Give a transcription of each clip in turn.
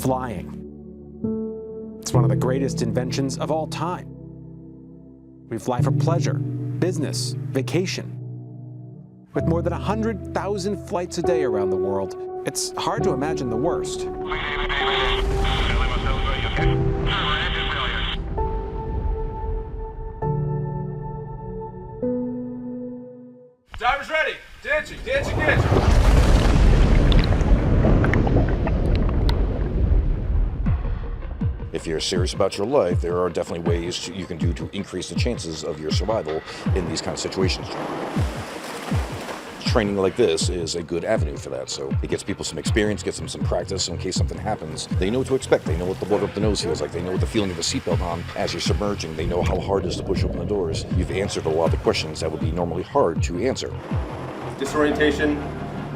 flying. It's one of the greatest inventions of all time. We fly for pleasure, business, vacation. With more than 100,000 flights a day around the world, it's hard to imagine the worst. Driver's ready. Ditching, ditching, ditching. If you're serious about your life, there are definitely ways you can do to increase the chances of your survival in these kind of situations. Training like this is a good avenue for that, so it gets people some experience, gets them some practice, so in case something happens, they know what to expect. They know what the water up the nose feels like. They know what the feeling of a seatbelt on as you're submerging. They know how hard it is to push open the doors. You've answered a lot of the questions that would be normally hard to answer. Disorientation,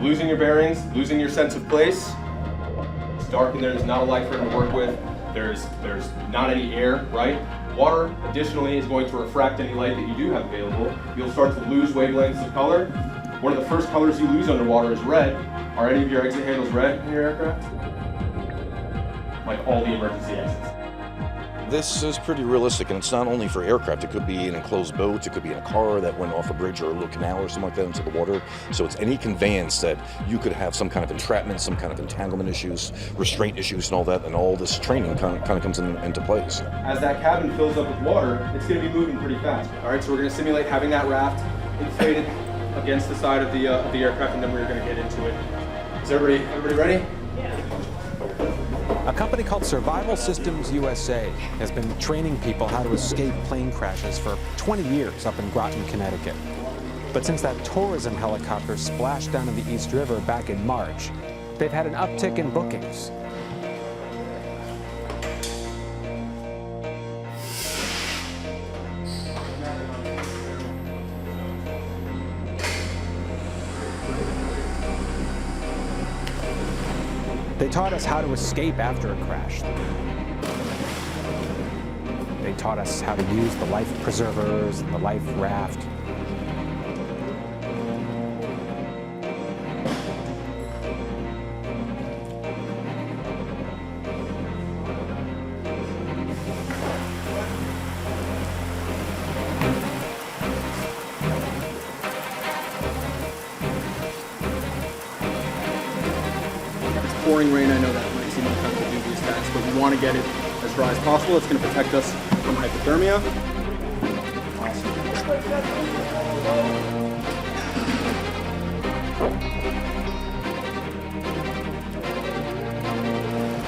losing your bearings, losing your sense of place. It's dark in there, there's not a light for him to work with. There's not any air, right? Water, additionally, is going to refract any light that you do have available. You'll start to lose wavelengths of color. One of the first colors you lose underwater is red. Are any of your exit handles red in your aircraft? Like all the emergency exits. This is pretty realistic, and it's not only for aircraft. It could be an enclosed boat, it could be in a car that went off a bridge or a little canal or something like that into the water. So it's any conveyance that you could have some kind of entrapment, some kind of entanglement issues, restraint issues and all that, and all this training kind of comes into place. As that cabin fills up with water, it's going to be moving pretty fast. All right, so we're going to simulate having that raft inflated against the side of the aircraft, and then we're going to get into it. Is everybody ready? A company called Survival Systems USA has been training people how to escape plane crashes for 20 years up in Groton, Connecticut. But since that tourism helicopter splashed down in the East River back in March, they've had an uptick in bookings. They taught us how to escape after a crash. They taught us how to use the life preservers and the life raft. Pouring rain, I know that might seem like kind of a dubious task, but we want to get it as dry as possible. It's going to protect us from hypothermia.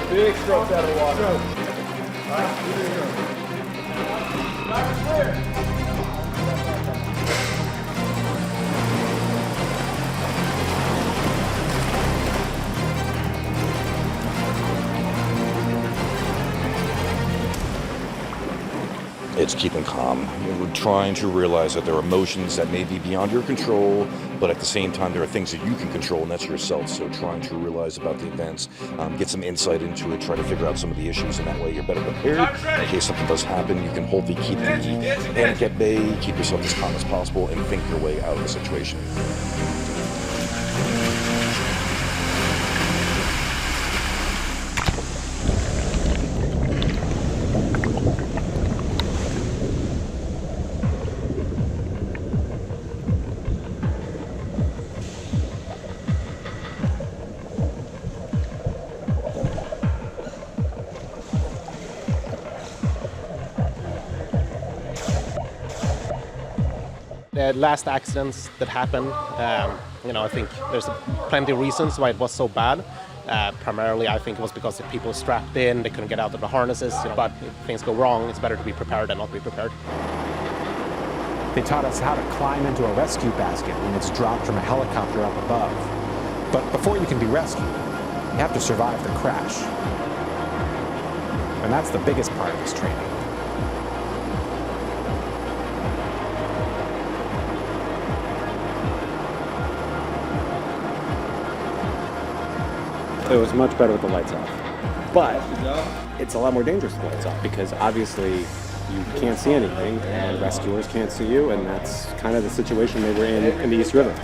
Big strokes out of the water. All right, clear. It's keeping calm. We're trying to realize that there are emotions that may be beyond your control, but at the same time, there are things that you can control, and that's yourself. So trying to realize about the events, get some insight into it, try to figure out some of the issues, and that way you're better prepared. In case something does happen, you can hopefully keep the panic at bay, keep yourself as calm as possible, and think your way out of the situation. The last accidents that happened, I think there's plenty of reasons why it was so bad. Primarily, I think it was because the people strapped in, they couldn't get out of the harnesses. But if things go wrong, it's better to be prepared than not be prepared. They taught us how to climb into a rescue basket when it's dropped from a helicopter up above. But before you can be rescued, you have to survive the crash. And that's the biggest part of this training. It was much better with the lights off. But it's a lot more dangerous with the lights off because obviously you can't see anything and rescuers can't see you, and that's kind of the situation they were in the East River.